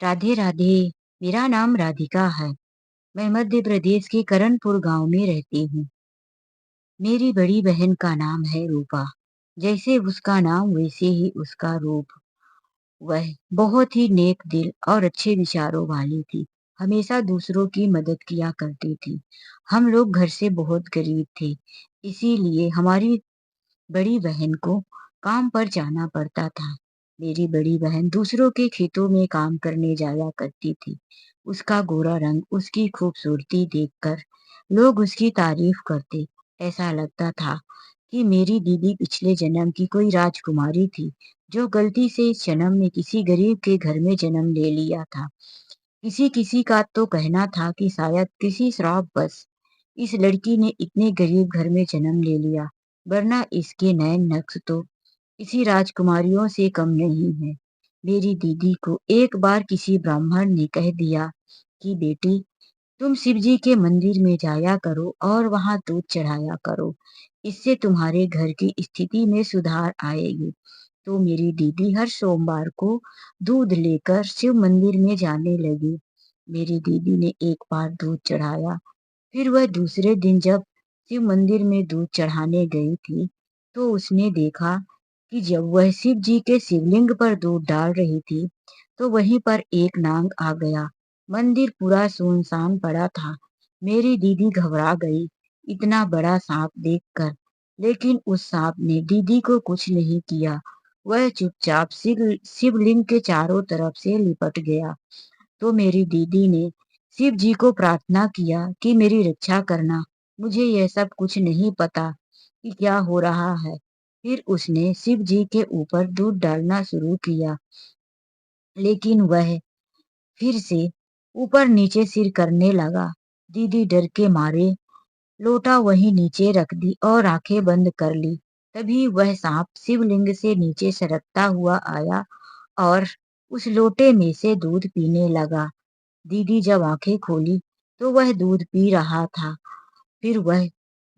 राधे राधे। मेरा नाम राधिका है। मैं मध्य प्रदेश के करणपुर गांव में रहती हूँ। मेरी बड़ी बहन का नाम है रूपा। जैसे उसका नाम वैसे ही उसका रूप। वह बहुत ही नेक दिल और अच्छे विचारों वाली थी। हमेशा दूसरों की मदद किया करती थी। हम लोग घर से बहुत गरीब थे, इसीलिए हमारी बड़ी बहन को काम पर जाना पड़ता था। मेरी बड़ी बहन दूसरों के खेतों में काम करने जाया करती थी। उसका गोरा रंग, उसकी खूबसूरती देखकर लोग उसकी तारीफ करते। ऐसा लगता था कि मेरी दीदी पिछले जन्म की कोई राजकुमारी थी, जो गलती से इस जन्म में किसी गरीब के घर में जन्म ले लिया था। किसी किसी का तो कहना था कि शायद किसी श्राप बस इस लड़की ने इतने गरीब घर में जन्म ले लिया, वरना इसके नयन नक्श तो किसी राजकुमारियों से कम नहीं है। मेरी दीदी को एक बार किसी ब्राह्मण ने कह दिया कि बेटी, तुम शिव जी के मंदिर में जाया करो और वहां दूध चढ़ाया करो। इससे तुम्हारे घर की स्थिति में सुधार आएगी। तो मेरी दीदी हर सोमवार को दूध लेकर शिव मंदिर में जाने लगी। मेरी दीदी ने एक बार दूध चढ़ाया, फिर वह दूसरे दिन जब शिव मंदिर में दूध चढ़ाने गई थी, तो उसने देखा कि जब वह शिव जी के शिवलिंग पर दूध डाल रही थी, तो वहीं पर एक नाग आ गया। मंदिर पूरा सुनसान पड़ा था। मेरी दीदी घबरा गई इतना बड़ा सांप देखकर, लेकिन उस सांप ने दीदी को कुछ नहीं किया। वह चुपचाप शिवलिंग के चारों तरफ से लिपट गया। तो मेरी दीदी ने शिव जी को प्रार्थना किया कि मेरी रक्षा करना, मुझे यह सब कुछ नहीं पता कि क्या हो रहा है। फिर उसने शिव जी के ऊपर दूध डालना शुरू किया, लेकिन वह फिर से ऊपर नीचे सिर करने लगा। दीदी डर के मारे लोटा वहीं नीचे रख दी और आंखें बंद कर ली। तभी वह सांप शिवलिंग से नीचे सरकता हुआ आया और उस लोटे में से दूध पीने लगा। दीदी जब आंखें खोली तो वह दूध पी रहा था। फिर वह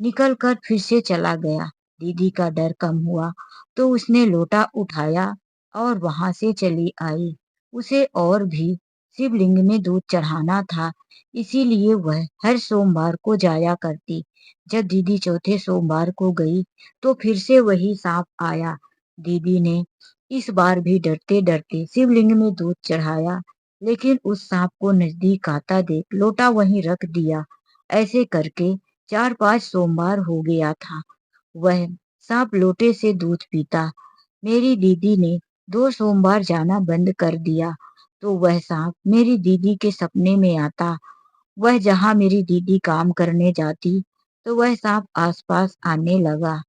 निकलकर फिर से चला गया। दीदी का डर कम हुआ तो उसने लोटा उठाया और वहां से चली आई। उसे और भी शिवलिंग में दूध चढ़ाना था, इसीलिए वह हर सोमवार को जाया करती। जब दीदी चौथे सोमवार को गई तो फिर से वही सांप आया। दीदी ने इस बार भी डरते डरते शिवलिंग में दूध चढ़ाया, लेकिन उस सांप को नजदीक आता देख लोटा वहीं रख दिया। ऐसे करके 4-5 सोमवार हो गया था। वह सांप लोटे से दूध पीता। मेरी दीदी ने 2 सोमवार जाना बंद कर दिया, तो वह सांप मेरी दीदी के सपने में आता। वह जहाँ मेरी दीदी काम करने जाती, तो वह सांप आसपास आने लगा।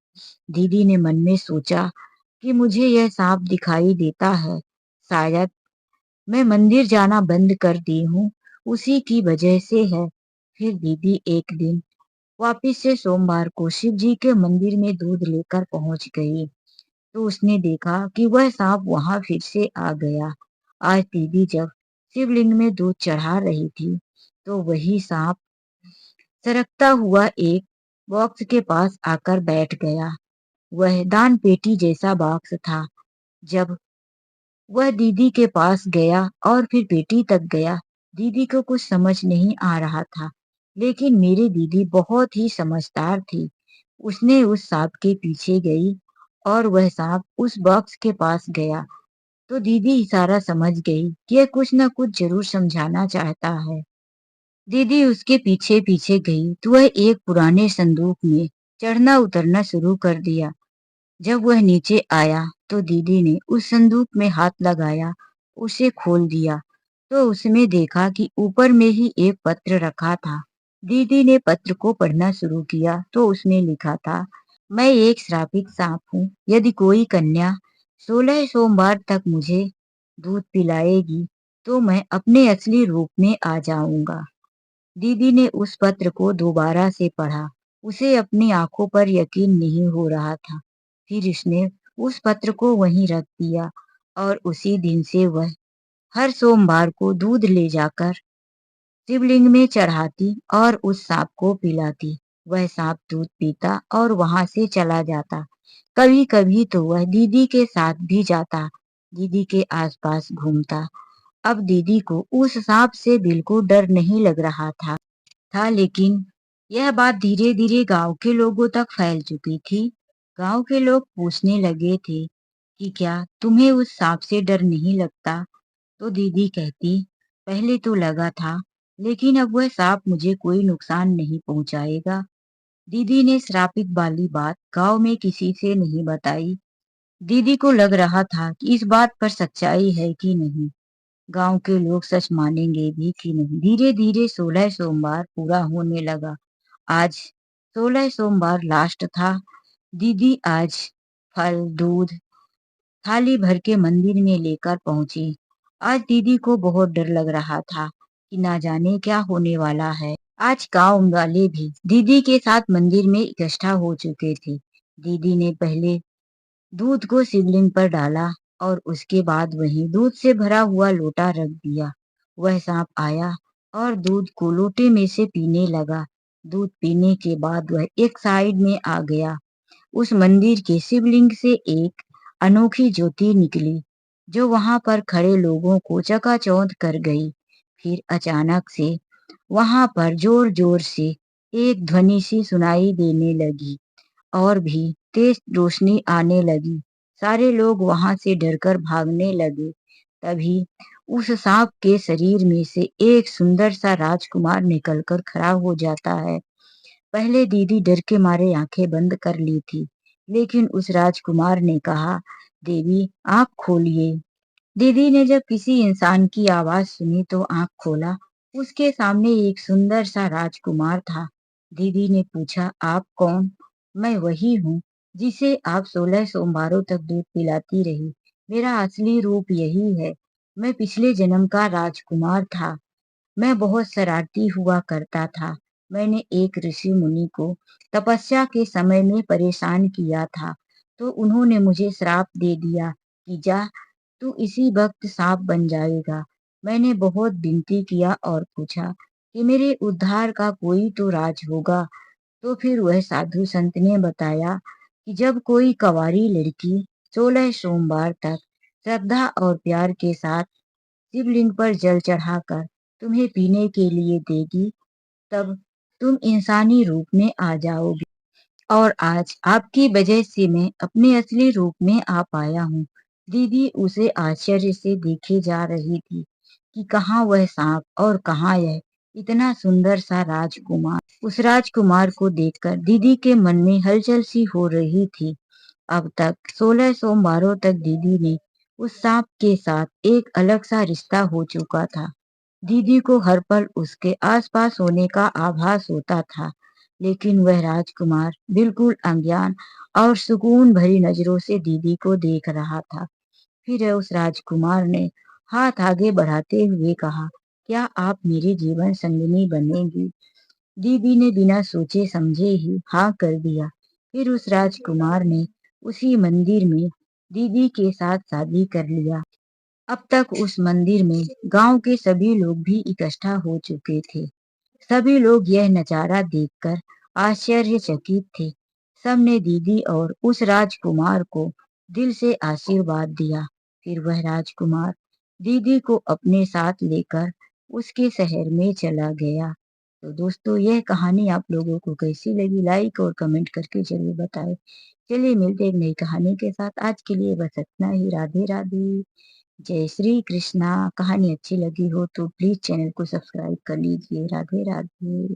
दीदी ने मन में सोचा कि मुझे यह सांप दिखाई देता है, शायद मैं मंदिर जाना बंद कर दी हूँ, उसी की वजह से है। फिर दीदी एक दिन वापिस से सोमवार को शिव जी के मंदिर में दूध लेकर पहुंच गई, तो उसने देखा कि वह सांप वहां फिर से आ गया। आज दीदी जब शिवलिंग में दूध चढ़ा रही थी, तो वही सांप सरकता हुआ एक बॉक्स के पास आकर बैठ गया। वह दान पेटी जैसा बॉक्स था। जब वह दीदी के पास गया और फिर पेटी तक गया, दीदी को कुछ समझ नहीं आ रहा था, लेकिन मेरी दीदी बहुत ही समझदार थी। उसने उस सांप के पीछे गई और वह सांप उस बॉक्स के पास गया, तो दीदी इशारा समझ गई कि यह कुछ न कुछ जरूर समझाना चाहता है। दीदी उसके पीछे पीछे गई तो वह एक पुराने संदूक में चढ़ना उतरना शुरू कर दिया। जब वह नीचे आया तो दीदी ने उस संदूक में हाथ लगाया, उसे खोल दिया, तो उसमें देखा कि ऊपर में ही एक पत्र रखा था। दीदी ने पत्र को पढ़ना शुरू किया तो उसमें लिखा था, मैं एक श्रापित सांप हूँ। यदि कोई कन्या 16 सोमवार तक मुझे दूध पिलाएगी तो मैं अपने असली रूप में आ जाऊंगा। दीदी ने उस पत्र को दोबारा से पढ़ा। उसे अपनी आंखों पर यकीन नहीं हो रहा था। फिर उसने उस पत्र को वहीं रख दिया और उसी दिन से वह हर सोमवार को दूध ले जाकर शिवलिंग में चढ़ाती और उस सांप को पिलाती। वह सांप दूध पीता और वहां से चला जाता। कभी कभी तो वह दीदी के साथ भी जाता, दीदी के आसपास घूमता। अब दीदी को उस सांप से बिल्कुल डर नहीं लग रहा था, लेकिन यह बात धीरे-धीरे गांव के लोगों तक फैल चुकी थी। गांव के लोग पूछने लगे थे कि क्या तुम्हें उस सांप से डर नहीं लगता? तो दीदी कहती, पहले तो लगा था, लेकिन अब वह सांप मुझे कोई नुकसान नहीं पहुंचाएगा। दीदी ने श्रापित वाली बात गांव में किसी से नहीं बताई। दीदी को लग रहा था कि इस बात पर सच्चाई है कि नहीं, गांव के लोग सच मानेंगे भी कि नहीं। धीरे धीरे 16 सोमवार पूरा होने लगा। आज 16 सोमवार लास्ट था। दीदी आज फल, दूध, थाली भर के मंदिर में लेकर पहुंची। आज दीदी को बहुत डर लग रहा था कि ना जाने क्या होने वाला है। आज गांव वाले भी दीदी के साथ मंदिर में इकट्ठा हो चुके थे। दीदी ने पहले दूध को शिवलिंग पर डाला और उसके बाद वहीं दूध से भरा हुआ लोटा रख दिया। वह सांप आया और दूध को लोटे में से पीने लगा। दूध पीने के बाद वह एक साइड में आ गया। उस मंदिर के शिवलिंग से एक अनोखी ज्योति निकली, जो वहां पर खड़े लोगों को चकाचौंध कर गई। फिर अचानक से वहां पर जोर जोर से एक ध्वनि सी सुनाई देने लगी और भी तेज रोशनी आने लगी। सारे लोग वहां से डरकर भागने लगे। तभी उस सांप के शरीर में से एक सुंदर सा राजकुमार निकलकर खड़ा हो जाता है। पहले दीदी डर के मारे आंखें बंद कर ली थी, लेकिन उस राजकुमार ने कहा, देवी आंख खोलिए। दीदी ने जब किसी इंसान की आवाज सुनी तो आंख खोला। उसके सामने एक सुंदर सा राजकुमार था। दीदी ने पूछा, आप कौन? मैं वही हूँ जिसे आप 16 सोमवारों तक दूध पिलाती रही। मेरा असली रूप यही है। मैं पिछले जन्म का राजकुमार था। मैं बहुत शरारती हुआ करता था। मैंने एक ऋषि मुनि को तपस्या के समय में परेशान किया था, तो उन्होंने मुझे श्राप दे दिया कि जा, तू इसी वक्त सांप बन जाएगा। मैंने बहुत विनती किया और पूछा कि मेरे उद्धार का कोई तो राज होगा। तो फिर वह साधु संत ने बताया कि जब कोई कंवारी लड़की 16 सोमवार तक श्रद्धा और प्यार के साथ शिवलिंग पर जल चढ़ाकर तुम्हें पीने के लिए देगी, तब तुम इंसानी रूप में आ जाओगे। और आज आपकी वजह से मैं अपने असली रूप में आ पाया हूँ। दीदी उसे आश्चर्य से देखे जा रही थी कि कहाँ वह सांप और कहाँ यह इतना सुंदर सा राजकुमार। उस राजकुमार को देखकर दीदी के मन में हलचल सी हो रही थी। अब तक 16 सोमवारों तक दीदी ने उस सांप के साथ एक अलग सा रिश्ता हो चुका था। दीदी को हर पल उसके आसपास होने का आभास होता था, लेकिन वह राजकुमार बिल्कुल अज्ञान और सुकून भरी नजरों से दीदी को देख रहा था। फिर उस राजकुमार ने हाथ आगे बढ़ाते हुए कहा, क्या आप मेरी जीवन संगिनी बनेगी? दीदी ने बिना सोचे समझे ही हाँ कर दिया। फिर उस राजकुमार ने उसी मंदिर में दीदी के साथ शादी कर लिया। अब तक उस मंदिर में गांव के सभी लोग भी इकट्ठा हो चुके थे। सभी लोग यह नजारा देखकर आश्चर्यचकित थे। सबने दीदी और उस राजकुमार को दिल से आशीर्वाद दिया। फिर वह राजकुमार दीदी को अपने साथ लेकर उसके शहर में चला गया। तो दोस्तों, यह कहानी आप लोगों को कैसी लगी, लाइक और कमेंट करके जरूर बताएं। चलिए मिलते एक नई कहानी के साथ। आज के लिए बस इतना ही। राधे राधे, जय श्री कृष्णा। कहानी अच्छी लगी हो तो प्लीज चैनल को सब्सक्राइब कर लीजिए। राधे राधे।